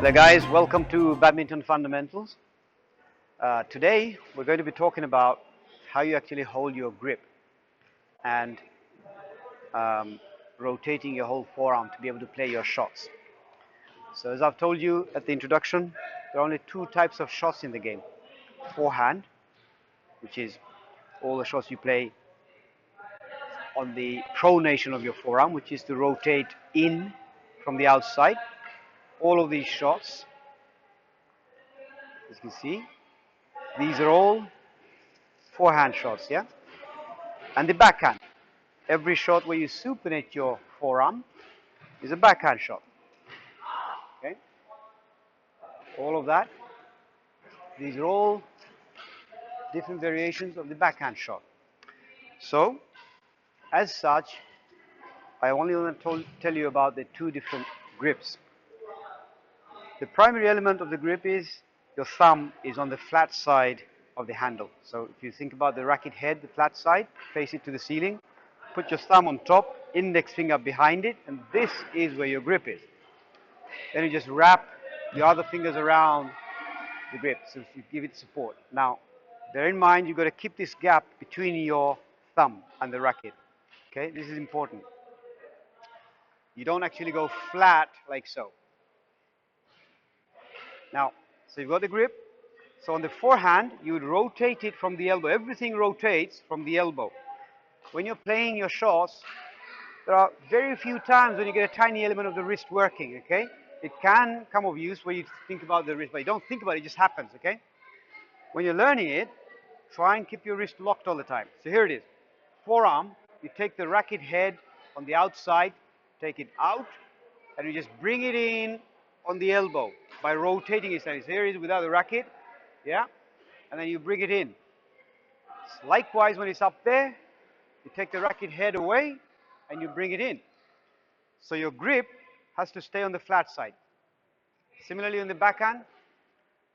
Hello guys, welcome to Badminton Fundamentals. Today we're going to be talking about how you actually hold your grip and rotating your whole forearm to be able to play your shots. So as I've told you at the introduction, there are only two types of shots in the game. Forehand, which is all the shots you play on the pronation of your forearm, which is to rotate in from the outside. All of these shots, as you can see, these are all forehand shots, yeah? And the backhand. Every shot where you supinate your forearm is a backhand shot. Okay? All of that. These are all different variations of the backhand shot. So, as such, I only want to tell you about the two different grips. The primary element of the grip is your thumb is on the flat side of the handle. So if you think about the racket head, the flat side, face it to the ceiling, put your thumb on top, index finger behind it, and this is where your grip is. Then you just wrap the other fingers around the grip, so you give it support. Now, bear in mind, you've got to keep this gap between your thumb and the racket. Okay, this is important. You don't actually go flat like so. Now, so you've got the grip. So on the forehand, you would rotate it from the elbow. Everything rotates from the elbow. When you're playing your shots, there are very few times when you get a tiny element of the wrist working, okay? It can come of use where you think about the wrist, but you don't think about it, it just happens, okay? When you're learning it, try and keep your wrist locked all the time. So here it is. Forearm, you take the racket head on the outside, take it out, and you just bring it in on the elbow by rotating it. So here it is without the racket, yeah? And then you bring it in. Likewise, when it's up there, you take the racket head away and you bring it in. So your grip has to stay on the flat side. Similarly on the backhand,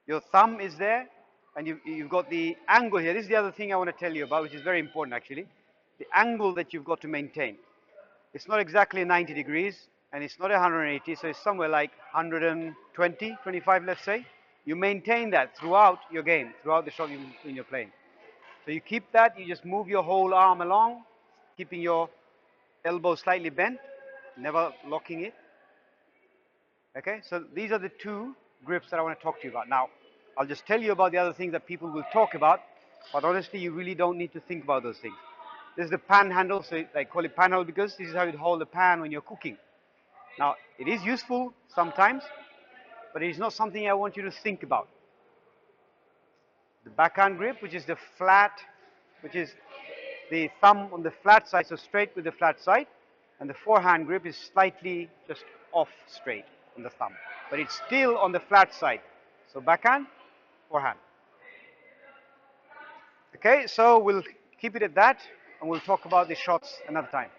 your thumb is there and you've got the angle here. This is the other thing I want to tell you about, which is very important actually. The angle that you've got to maintain. It's not exactly 90 degrees and it's not 180, so it's somewhere like 120, 25, let's say. You maintain that throughout your game, throughout the shot when you're playing. So you keep that, you just move your whole arm along, keeping your elbow slightly bent, never locking it. Okay, so these are the two grips that I want to talk to you about. Now, I'll just tell you about the other things that people will talk about, but honestly, you really don't need to think about those things. This is the pan handle, so I call it pan handle because this is how you hold the pan when you're cooking. Now, it is useful sometimes, but it is not something I want you to think about. The backhand grip, which is the flat, which is the thumb on the flat side, so straight with the flat side, and the forehand grip is slightly just off straight on the thumb, but it's still on the flat side. So backhand, forehand. Okay, so we'll keep it at that, and we'll talk about the shots another time.